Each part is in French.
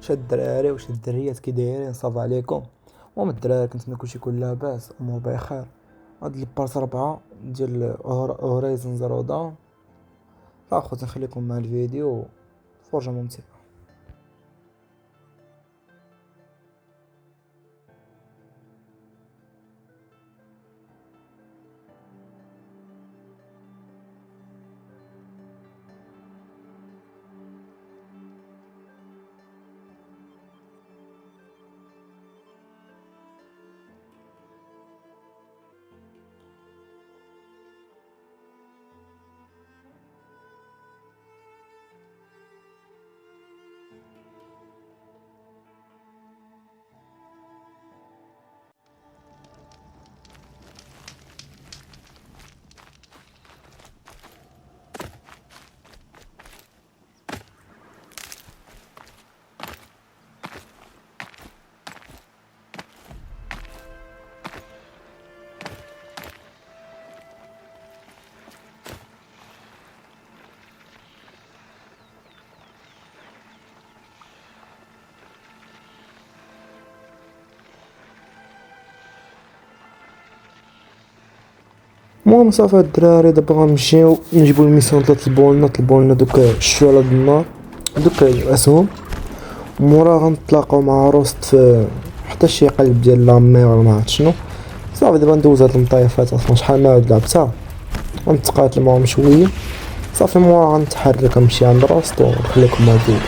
شاد الدراري وشاد الدريات كي دايرين صافا عليكم. المهم الدراري كنتمنى كلشي يكون لاباس امور بخير. هاد البارت 4 ديال هورايزن زيرو داون. اخوتي نخليكم مع الفيديو، فرجة ممتعة. المهم صافي هاد الدراري دابا غنمشيو نجيبو الميسيون اللي طلبولنا دوك الشعلة د النار، دوك الاسهم. مورا غنتلاقاو مع روست في حتى شي قلب ديال لامي ولا معرفت شنو. صافي دابا ندوز هاد المطيفات اصلا شحال ما عاد لعبتها، غنتقاتل معاهم شويه. صافي مورا غنتحرك نمشي عند روست ونخليكم مع الفيديو.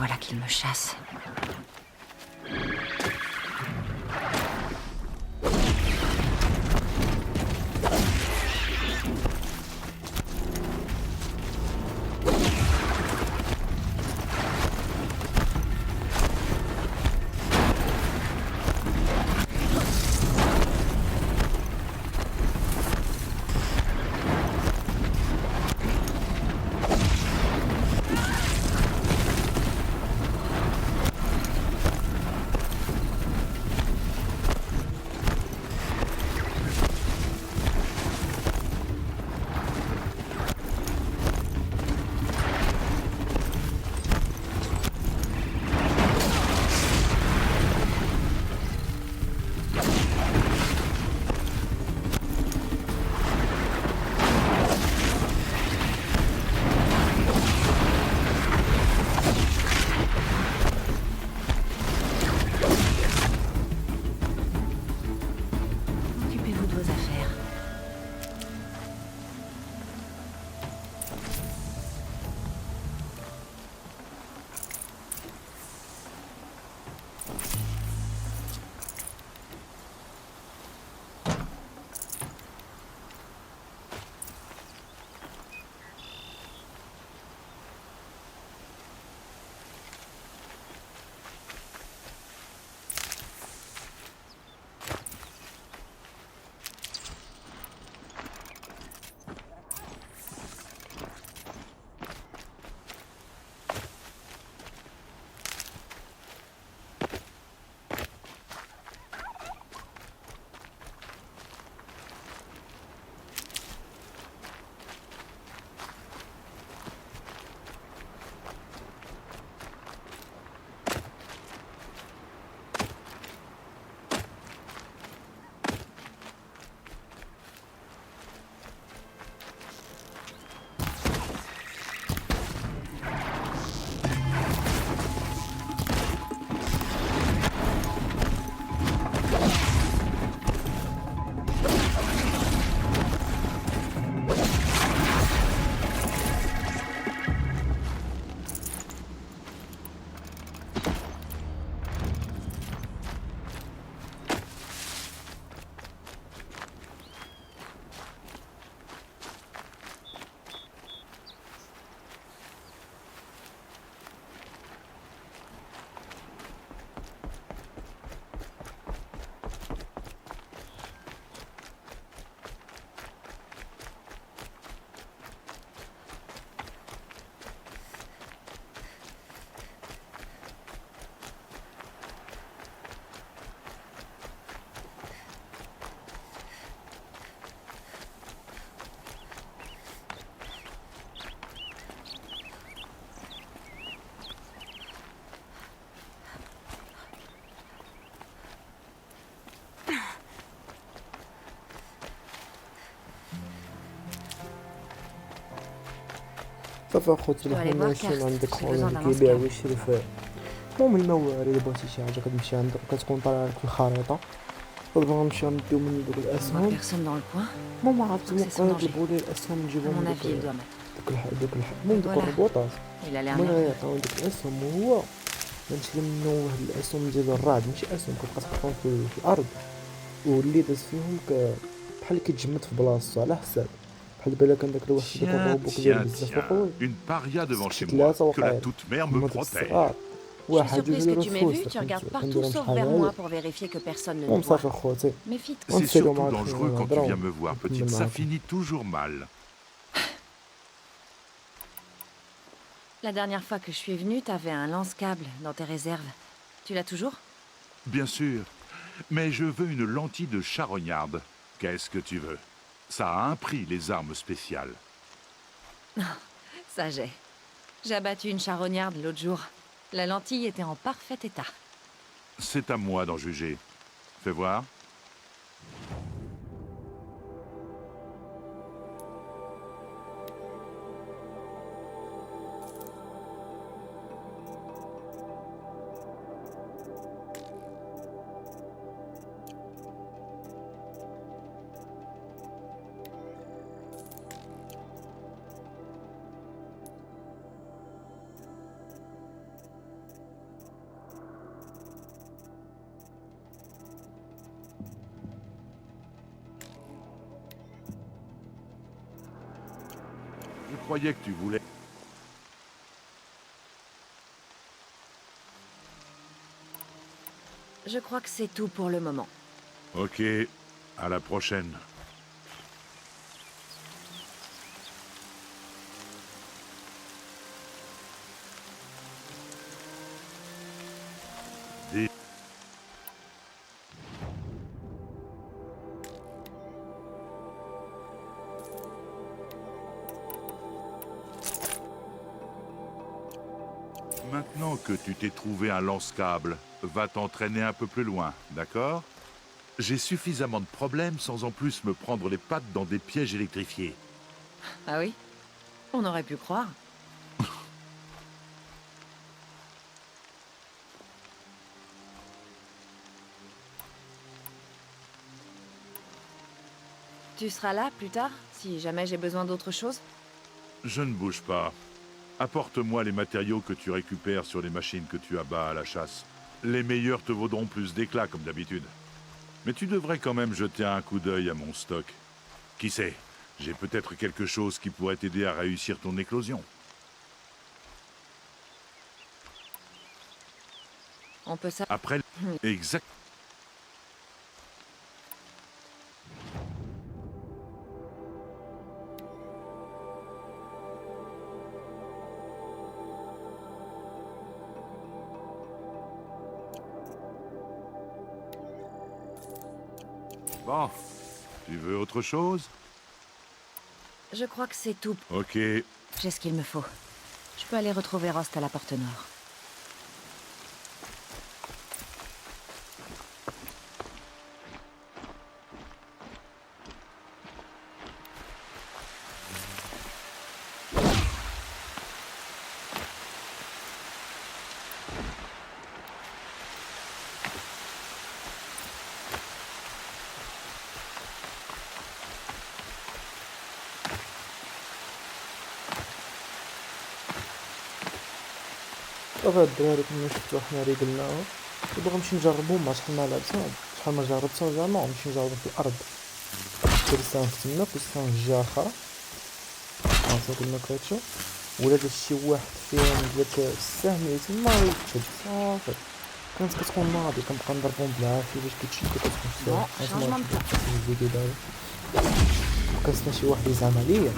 Voilà qu'il me chasse. صافي اخوتي dois aller حنا voir ماشيين Karst, عندك j'ai خويا besoin اللي d'un كيبيع lance-câble. ويشري في المهم الموارد الا بغيتي شي حاجه كتمشي عندك كتكون طالعه لك في الخريطه دابا غنمشيو نديو من دوك On voit الاسهم. personne dans le coin. المهم عرفتي Donc c'est sans مقرر danger. يطلبوا لي الاسهم À نجيبهم من mon دوك avis, il doit m'attendre. المهم Le دوك voilà. الربوطات Il a l'air هما nerveux. يعطيو دوك الاسهم وهو غنشري منه واحد الاسهم ديال الرعد ماشي اسهم كتبقى تحطهم في الارض واللي داز فيهم بحال كيتجمد في بلاصتو على حساب بحال بالك كان داك الواحد داك Tiens, الروبو كبير tiens, بزاف tiens. اخويا Une paria devant شي chez moi. ثلاثة Que la وقعين toute mère me هما دوك protège. الصغار Je suis واحد surprise جوج que ديال tu m'aies vu. الفلوس Tu regardes partout كنديرهم sauf شحال vers moi هادي pour vérifier que personne ne nous المهم صافي voit. اخوتي Méfie-toi. C'est ونساليو surtout مع dangereux quand tu نهضرو viens me voir, ونكمل petite. Ça معاكم. finit toujours mal. La dernière fois que je suis venue, t'avais un lance-câble dans tes réserves. Tu l'as toujours? Bien sûr. Mais je veux une lentille de charognarde. Qu'est-ce que tu veux? Ça a un prix, les armes spéciales. Ça j'ai. J'ai abattu une charognarde l'autre jour. La lentille était en parfait état. C'est à moi d'en juger. Fais voir. Je croyais que tu voulais... Je crois que c'est tout pour le moment. Ok, à la prochaine. Des... Maintenant que tu t'es trouvé un lance-câble, va t'entraîner un peu plus loin, d'accord? J'ai suffisamment de problèmes sans en plus me prendre les pattes dans des pièges électrifiés. Ah oui? On aurait pu croire. Tu seras là plus tard, si jamais j'ai besoin d'autre chose? Je ne bouge pas. Apporte-moi les matériaux que tu récupères sur les machines que tu abats à la chasse. Les meilleurs te vaudront plus d'éclat comme d'habitude. Mais tu devrais quand même jeter un coup d'œil à mon stock. Qui sait, j'ai peut-être quelque chose qui pourrait t'aider à réussir ton éclosion. On peut ça. Après... Exact... Bon, tu veux autre chose? Je crois que c'est tout. Ok, J'ai ce qu'il me faut. Je peux aller retrouver Rost à la porte nord. صافي هاد الدراري كنا شفتو حنا ري قلناها دابا غنمشي نجربو ما شحال ما لعبتها شحال ما جربتها زعما غنمشي نجربو في الارض كريستيان تما كريستيان الجهة اخرى عرفتو كما كتشوف ولا داز شي واحد فيهم داك السهم اللي تما يتشد صافي كانت كتكون ناضي كنبقى نضربهم بالعافية باش كيتشد كتكون Bon, السهم changement de plan. الفيديو دابا كنسنا شي واحد يزعم عليا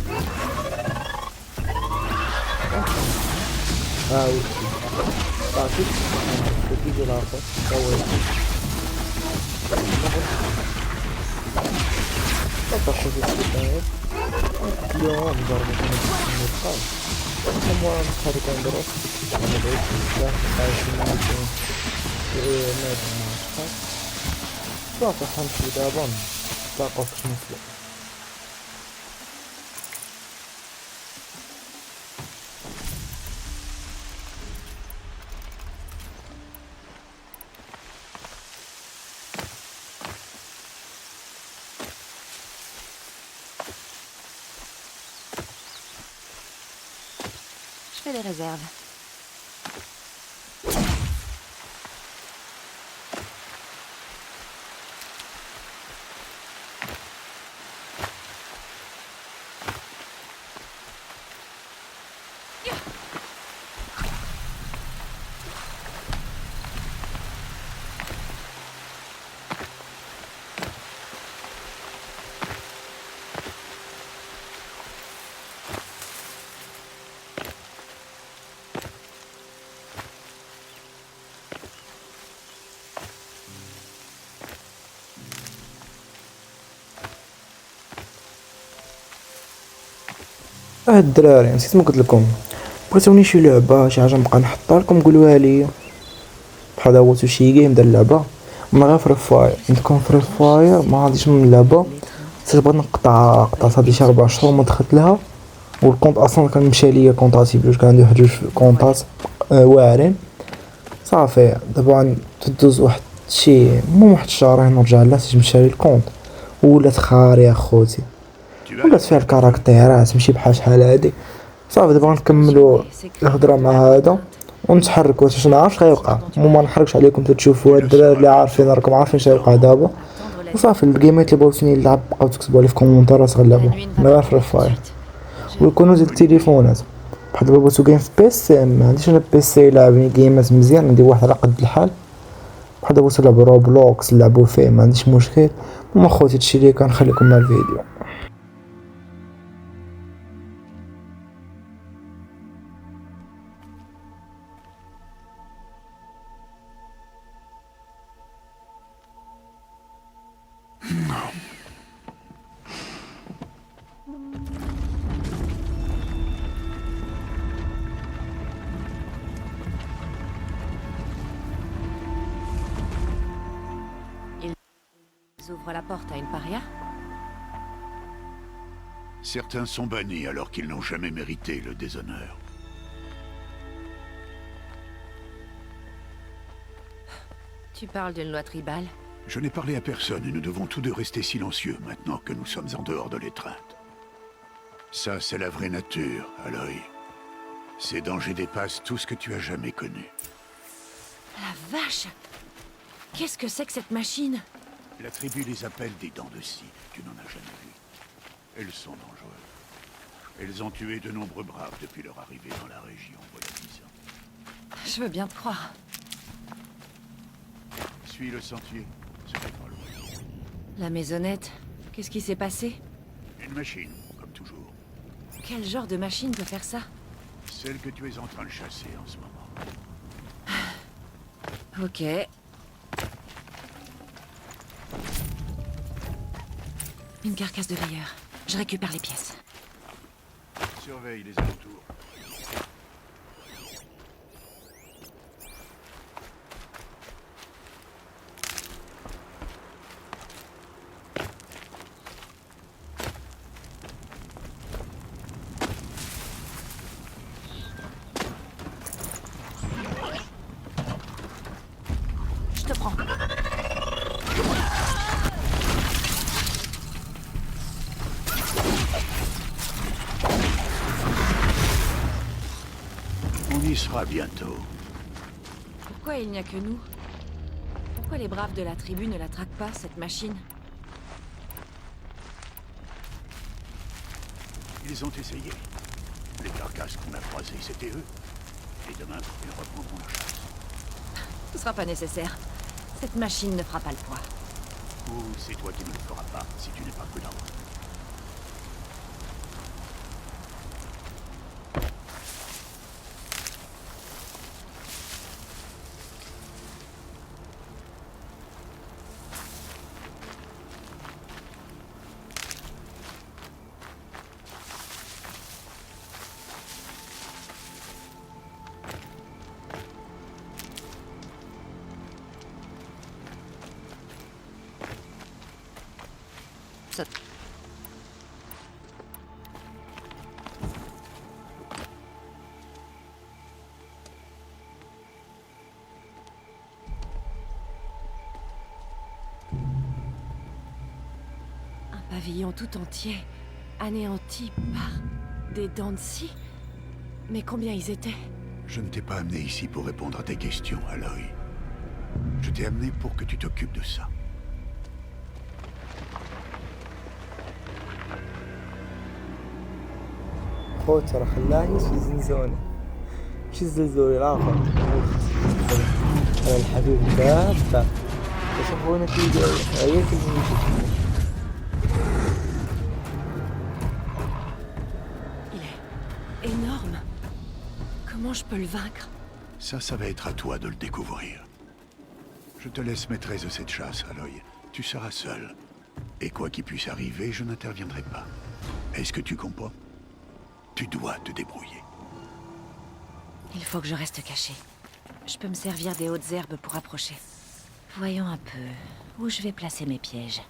صافي كيجي لاخر تا هو تاخذ السيطات اليوم نجربو نبقاو المهم نسحرو كنديرو انا بغيت بزاف نبقاو نادي مع شحال صافي حنمشيو دابا نتلاقاو في شنو fais les réserves. الدراري نسيت ما قلت لكم، بغيتوني شي لعبه شي حاجه نبقى نحطها لكم قولوها لي. بحال هو شي جيم ديال اللعبه من غير فري فاير. عندكم فري فاير ما غاديش من اللعبه، تبغيت نقطع قطعت هادي شي 4 شهور ما دخلت لها، والكونط اصلا كان مشى ليا كونطاتي بجوج، كان عندي واحد جوج كونطات واعرين. صافي دابا تدوز واحد شي المهم واحد الشهرين نرجع لها تمشى لي الكونط ولات خاريه خوتي، ولات فيها الكاركتيرات ماشي بحال شحال هادي. صافي دابا غنكملو الهضره مع هذا ونتحركوا باش نعرف غيوقع. المهم ما نحرقش عليكم تشوفوا هاد الدراري اللي عارفين راكم عارفين شنو غيوقع دابا. وصافي الجيمات اللي بغيتوني نلعب بقاو تكتبوا لي في الكومونتيرات غنلعبوا من غير فري فاير. ويكونوا ديال التليفونات بحال دابا بغيتو جيم في بيسي، ما عنديش انا بيسي يلعبني جيمات مزيان، عندي واحد على قد الحال. بحال دابا بغيتو نلعبوا روبلوكس نلعبوا فيه ما عنديش مشكل. المهم خوتي هادشي اللي كنخليكم مع الفيديو. Ils ouvrent la porte à une paria. Certains sont bannis alors qu'ils n'ont jamais mérité le déshonneur. Tu parles d'une loi tribale? Je n'ai parlé à personne et nous devons tous deux rester silencieux maintenant que nous sommes en dehors de l'étreinte. Ça, c'est la vraie nature, Aloy. Ces dangers dépassent tout ce que tu as jamais connu. La vache! Qu'est-ce que c'est que cette machine? La tribu les appelle des dents de scie. Tu n'en as jamais vu. Elles sont dangereuses. Elles ont tué de nombreux braves depuis leur arrivée dans la région, voilà 10 ans. Je veux bien te croire. Suis le sentier, ce n'est pas loin. La maisonnette, qu'est-ce qui s'est passé? Une machine, comme toujours. Quel genre de machine peut faire ça? Celle que tu es en train de chasser en ce moment. Ok. Une carcasse de veilleur. Je récupère les pièces. Surveille les alentours. Je te prends. On y sera bientôt. Pourquoi il n'y a que nous? Pourquoi les braves de la tribu ne la traquent pas, cette machine? Ils ont essayé. Les carcasses qu'on a croisées, c'était eux. Et demain, ils reprendront la chasse. Ce sera pas nécessaire. Cette machine ne fera pas le poids. Ou c'est toi qui ne le feras pas si tu n'es pas prudent. Ça... Un pavillon tout entier, anéanti par des dents de scie. Mais combien ils étaient? Je ne t'ai pas amené ici pour répondre à tes questions, Aloy. Je t'ai amené pour que tu t'occupes de ça. خوت راه خلاني شي زنزونة شي زلزولي الاخر الحبيب دابا شوفونا كيدير هي كيمشي. Il est énorme. Comment je peux le vaincre? Ça va être à toi de le découvrir. Je te laisse maîtresse de cette chasse, Aloy. Tu seras seule. Et quoi qu'il puisse arriver, je n'interviendrai pas. Est-ce que tu comprends? Tu dois te débrouiller. Il faut que je reste caché. Je peux me servir des hautes herbes pour approcher. Voyons un peu où je vais placer mes pièges.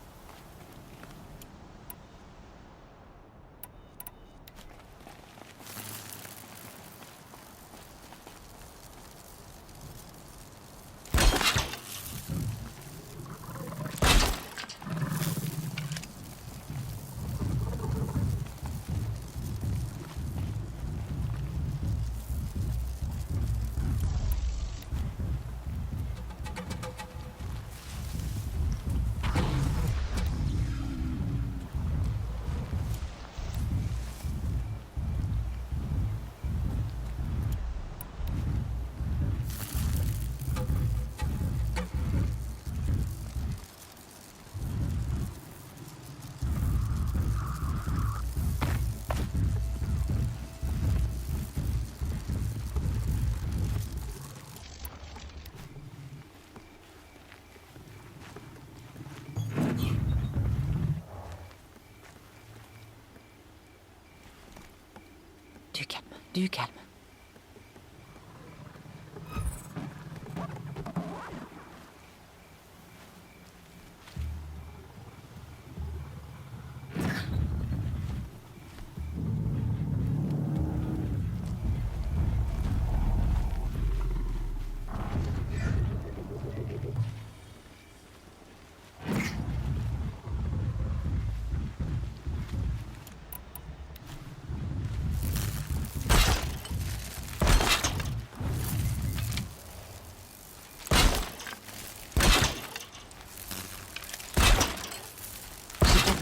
Du calme, du calme.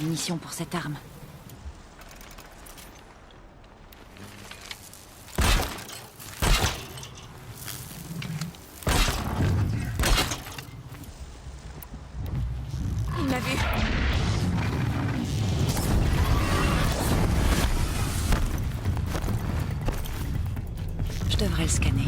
Munitions pour cette arme. Il m'a vu. Je devrais le scanner.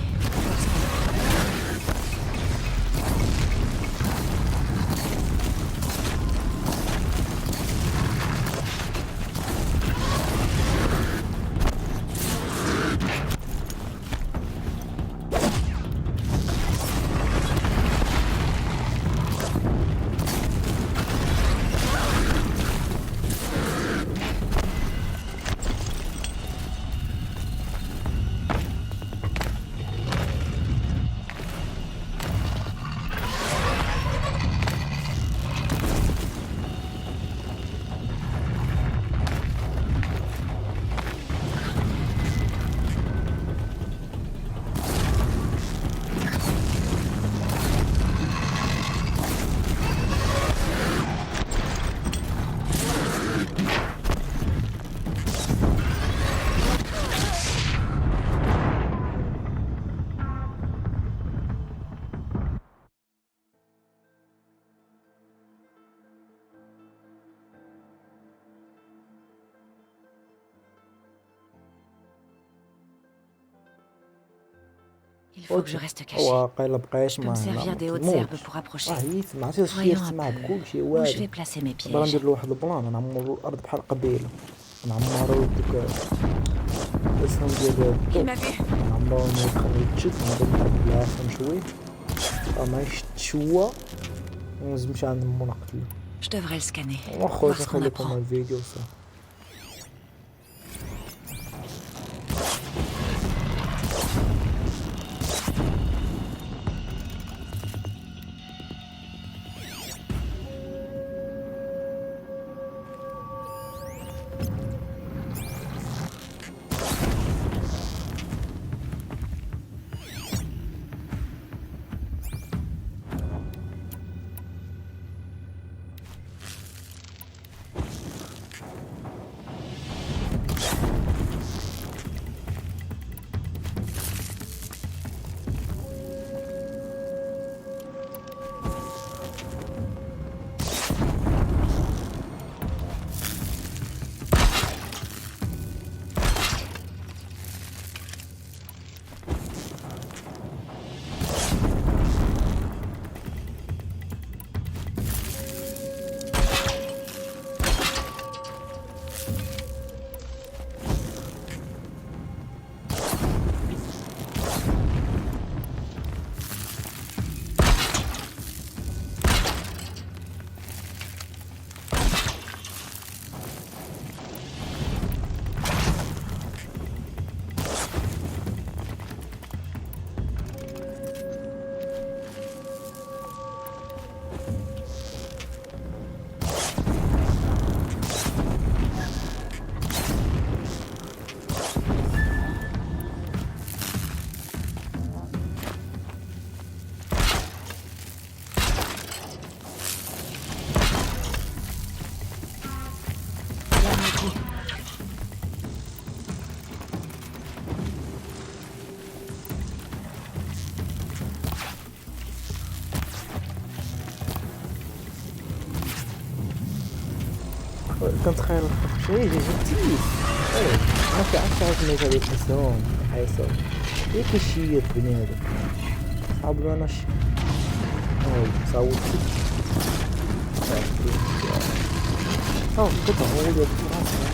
Il faut que je reste caché. واقيلا بقيت Je peux me ما servir des hautes herbes pour approcher. عييت ما عرفتش Voyons شي un مع peu بكلشي où je والو. vais placer mes دابا pièges. ندير له واحد البلان نعمرو الارض بحال قبيله نعمرو دوك الاسهم ديال Il الضوء m'a vu. نعمرو ما يتشد نضرب الارض بالعافيه شويه ما يشد هو ونزمش عند مو نقتلو Je devrais le scanner. واخا Voir ce qu'on نخلي لكم apprend. الفيديو صافي. كنتخيل شويه جبتي ما كيعرفش علاش ميت هادي الحسهم حيصل ياك كيشير بنادم صعب له انا شي صوتي صوت قطع هو اللي براسها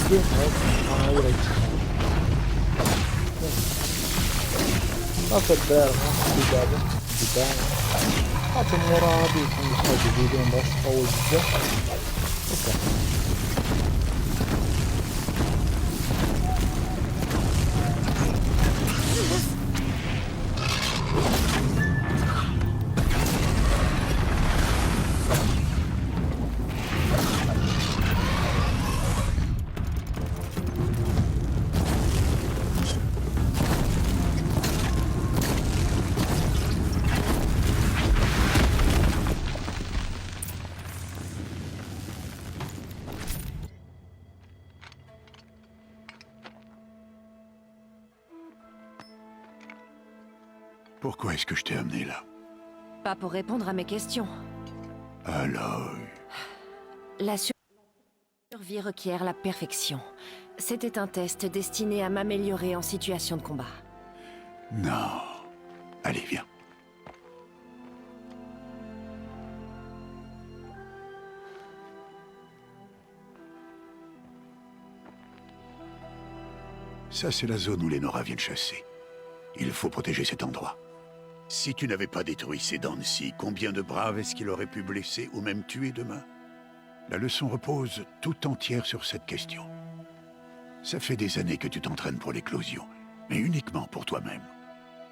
سير هاي ولا صافي الدار ما دابا صافي مورا غادي يكون شي فيديو باش تطول بزاف Pourquoi est-ce que je t'ai amené là? Pas pour répondre à mes questions. Aloy. La survie requiert la perfection. C'était un test destiné à m'améliorer en situation de combat. Non. Allez, viens. Ça, c'est la zone où les Nora viennent chasser. Il faut protéger cet endroit. Si tu n'avais pas détruit ces Dancy, combien de braves est-ce qu'il aurait pu blesser ou même tuer demain? La leçon repose tout entière sur cette question. Ça fait des années que tu t'entraînes pour l'éclosion, mais uniquement pour toi-même.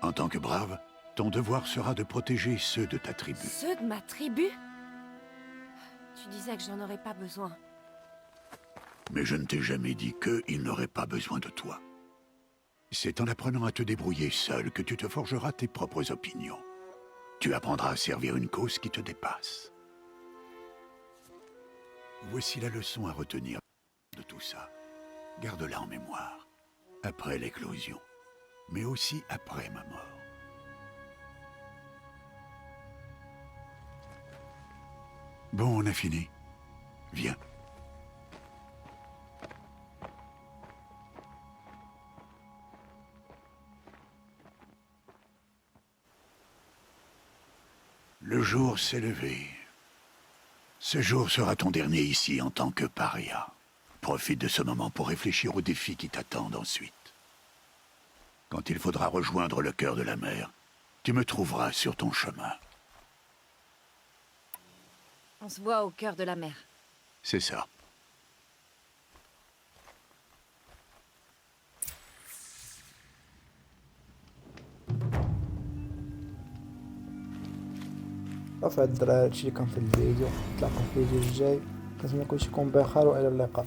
En tant que brave, ton devoir sera de protéger ceux de ta tribu. Ceux de ma tribu? Tu disais que j'en aurais pas besoin. Mais je ne t'ai jamais dit qu'ils n'auraient pas besoin de toi. C'est en apprenant à te débrouiller seul que tu te forgeras tes propres opinions. Tu apprendras à servir une cause qui te dépasse. Voici la leçon à retenir de tout ça. Garde-la en mémoire. Après l'éclosion, mais aussi après ma mort. Bon, on a fini. Viens. Le jour s'est levé. Ce jour sera ton dernier ici en tant que paria. Profite de ce moment pour réfléchir aux défis qui t'attendent ensuite. Quand il faudra rejoindre le cœur de la mer, tu me trouveras sur ton chemin. On se voit au cœur de la mer. C'est ça. صافي الدراري هادشي اللي كان في الفيديو. نتلاقاو في الفيديو الجاي. كنتمنى كلشي يكون بخير والى اللقاء.